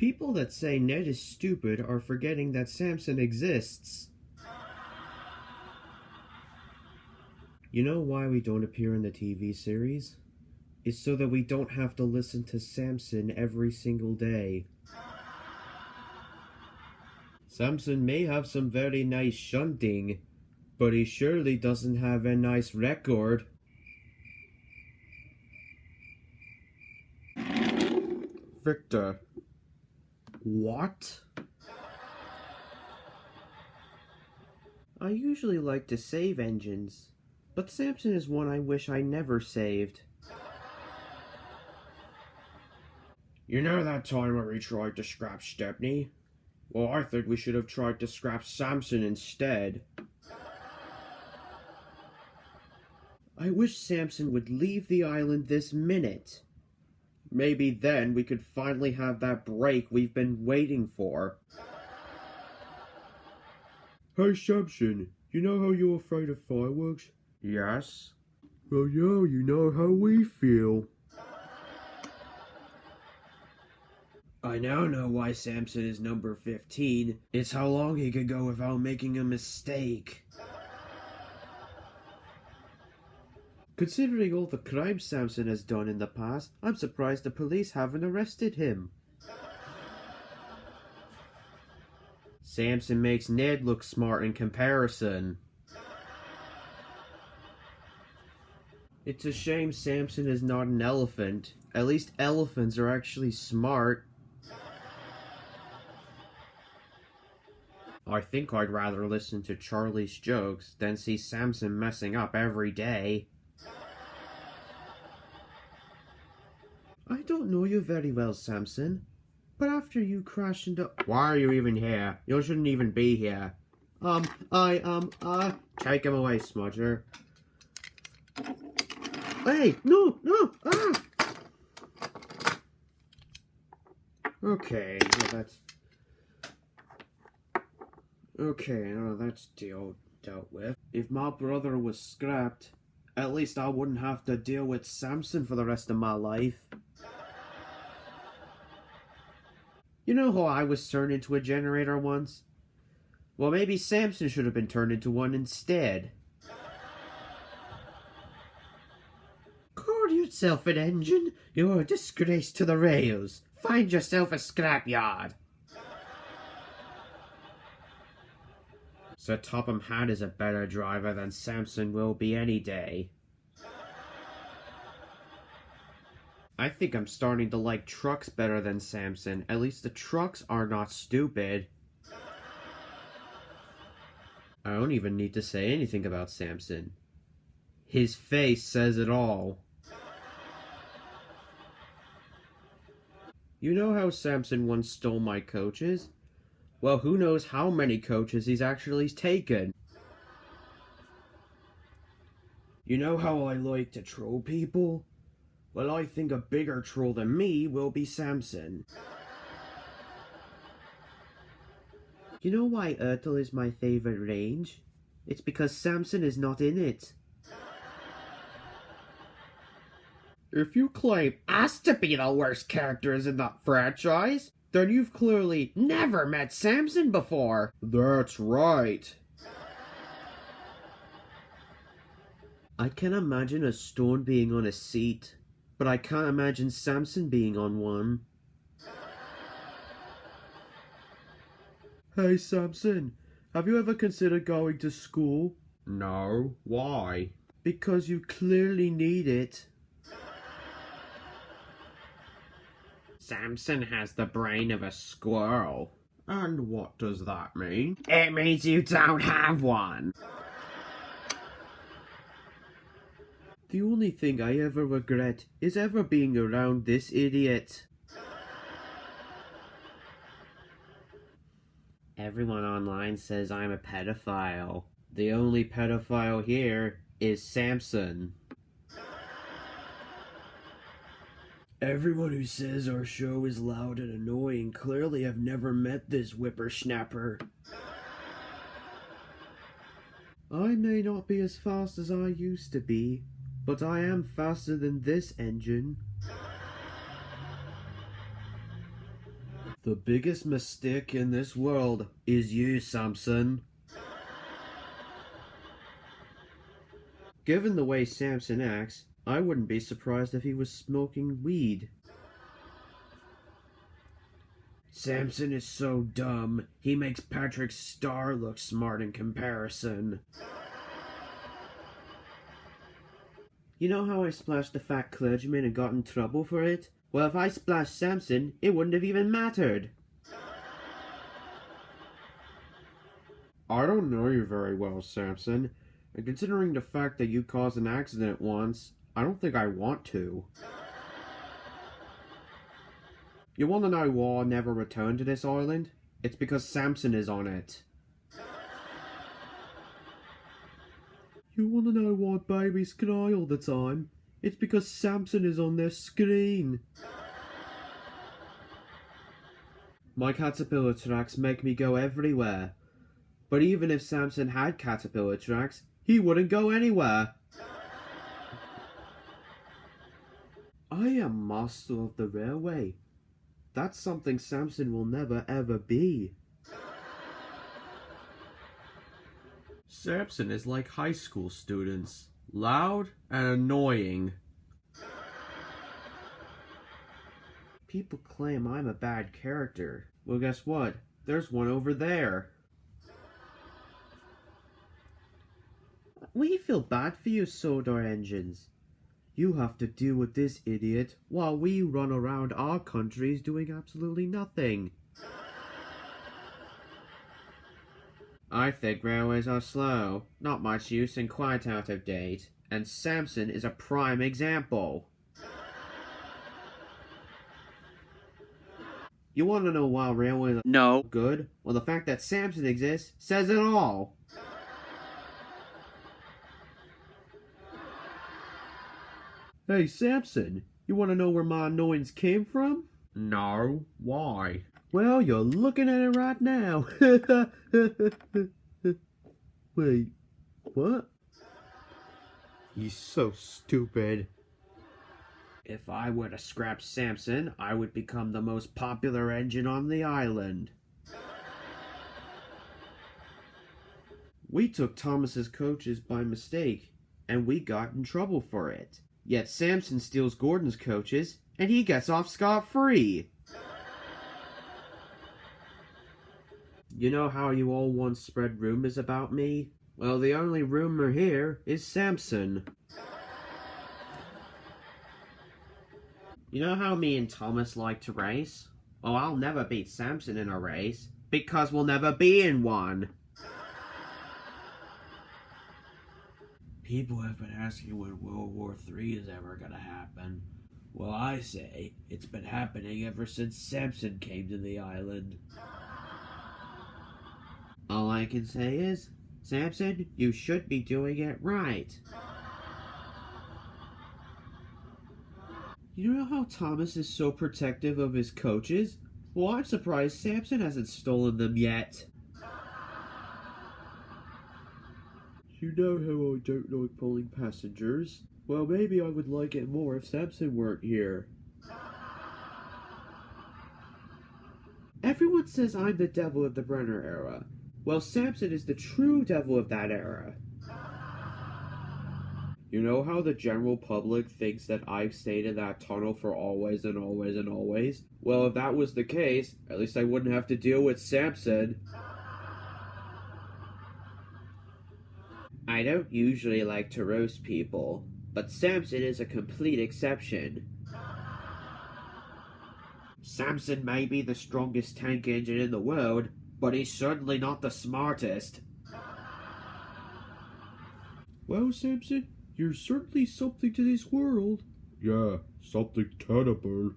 People that say Ned is stupid are forgetting that Samson exists. You know why we don't appear in the TV series? It's so that we don't have to listen to Samson every single day. Samson may have some very nice shunting, but he surely doesn't have a nice record. Victor. What? I usually like to save engines, but Samson is one I wish I never saved. You know that time where we tried to scrap Stepney? Well, I think we should have tried to scrap Samson instead. I wish Samson would leave the island this minute. Maybe then we could finally have that break we've been waiting for. Hey Samson, you know how you're afraid of fireworks? Yes. Well, yeah, you know how we feel. I now know why Samson is number 15. It's how long he could go without making a mistake. Considering all the crimes Samson has done in the past, I'm surprised the police haven't arrested him. Samson makes Ned look smart in comparison. It's a shame Samson is not an elephant. At least elephants are actually smart. I think I'd rather listen to Charlie's jokes than see Samson messing up every day. I don't know you very well, Samson, but after you crashed into— Why are you even here? You shouldn't even be here. Take him away, Smudger. Hey, no, ah! Okay, well, that's dealt with. If my brother was scrapped, at least I wouldn't have to deal with Samson for the rest of my life. You know how I was turned into a generator once? Well, maybe Samson should have been turned into one instead. Call yourself an engine? You're a disgrace to the rails. Find yourself a scrapyard. Sir Topham Hatt is a better driver than Samson will be any day. I think I'm starting to like trucks better than Samson. At least the trucks are not stupid. I don't even need to say anything about Samson. His face says it all. You know how Samson once stole my coaches? Well, who knows how many coaches he's actually taken. You know how I like to troll people? Well, I think a bigger troll than me will be Samson. You know why Ertl is my favorite range? It's because Samson is not in it. If you claim us to be the worst characters in the franchise, then you've clearly never met Samson before. That's right. I can imagine a stone being on a seat, but I can't imagine Samson being on one. Hey Samson, have you ever considered going to school? No. Why? Because you clearly need it. Samson has the brain of a squirrel. And what does that mean? It means you don't have one. The only thing I ever regret is ever being around this idiot. Everyone online says I'm a pedophile. The only pedophile here is Samson. Everyone who says our show is loud and annoying clearly have never met this whippersnapper. I may not be as fast as I used to be, but I am faster than this engine. The biggest mistake in this world is you, Samson. Given the way Samson acts, I wouldn't be surprised if he was smoking weed. Samson is so dumb, he makes Patrick Star look smart in comparison. You know how I splashed the fat clergyman and got in trouble for it? Well, if I splashed Samson, it wouldn't have even mattered. I don't know you very well, Samson, and considering the fact that you caused an accident once, I don't think I want to. You want to know why I never returned to this island? It's because Samson is on it. You want to know why babies cry all the time? It's because Samson is on their screen. My caterpillar tracks make me go everywhere. But even if Samson had caterpillar tracks, he wouldn't go anywhere. I am master of the railway. That's something Samson will never ever be. Samson is like high school students. Loud and annoying. People claim I'm a bad character. Well, guess what? There's one over there. We feel bad for you, Sodor engines. You have to deal with this idiot while we run around our countries doing absolutely nothing. I think railways are slow, not much use and quite out of date, and Samson is a prime example. You want to know why railways are no good? Well, the fact that Samson exists says it all. Hey, Samson, you want to know where my annoyance came from? No, why? Well, you're looking at it right now. Wait, what? He's so stupid. If I were to scrap Samson, I would become the most popular engine on the island. We took Thomas's coaches by mistake, and we got in trouble for it. Yet Samson steals Gordon's coaches, and he gets off scot-free. You know how you all once spread rumors about me? Well, the only rumor here is Samson. You know how me and Thomas like to race? Oh, I'll never beat Samson in a race, because we'll never be in one. People have been asking when World War III is ever gonna happen. Well, I say, it's been happening ever since Samson came to the island. All I can say is, Samson, you should be doing it right. You know how Thomas is so protective of his coaches? Well, I'm surprised Samson hasn't stolen them yet. You know how I don't like pulling passengers? Well, maybe I would like it more if Samson weren't here. Everyone says I'm the devil of the Brenner era. Well, Samson is the true devil of that era. You know how the general public thinks that I've stayed in that tunnel for always and always and always? Well, if that was the case, at least I wouldn't have to deal with Samson. I don't usually like to roast people, but Samson is a complete exception. Samson may be the strongest tank engine in the world, but he's certainly not the smartest. Well, Samson, you're certainly something to this world. Yeah, something terrible.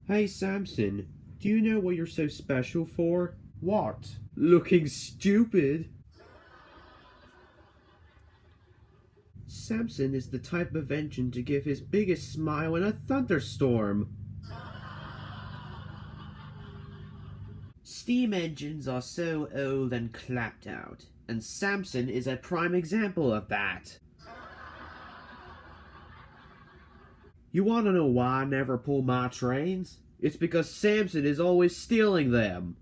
Hey, Samson, do you know what you're so special for? What? Looking stupid. Samson is the type of engine to give his biggest smile in a thunderstorm. Steam engines are so old and clapped out, and Samson is a prime example of that. You want to know why I never pull my trains? It's because Samson is always stealing them.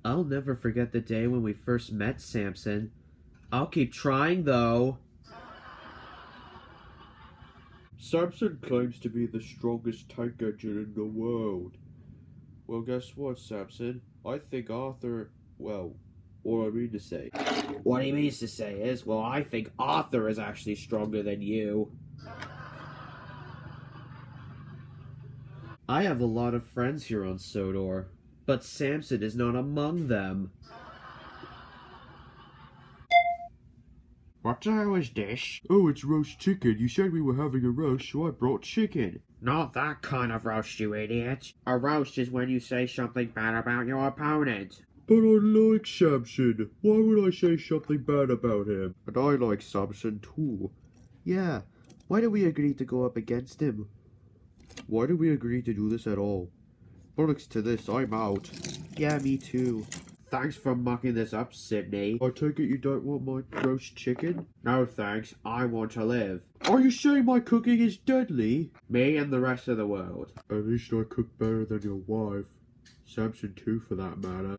I'll never forget the day when we first met, Samson. I'll keep trying, though. Samson claims to be the strongest tank engine in the world. Well, guess what, Samson? I think Arthur, well, what I mean to say. What he means to say is, well, I think Arthur is actually stronger than you. I have a lot of friends here on Sodor, but Samson is not among them. What the hell is this? Oh, it's roast chicken. You said we were having a roast, so I brought chicken. Not that kind of roast, you idiot. A roast is when you say something bad about your opponent. But I like Samson. Why would I say something bad about him? And I like Samson too. Yeah, why did we agree to go up against him? Why did we agree to do this at all? Bollocks to this, I'm out. Yeah, me too. Thanks for mucking this up, Sydney. I take it you don't want my roast chicken? No thanks, I want to live. Are you saying my cooking is deadly? Me and the rest of the world. At least I cook better than your wife. Samson too, for that matter.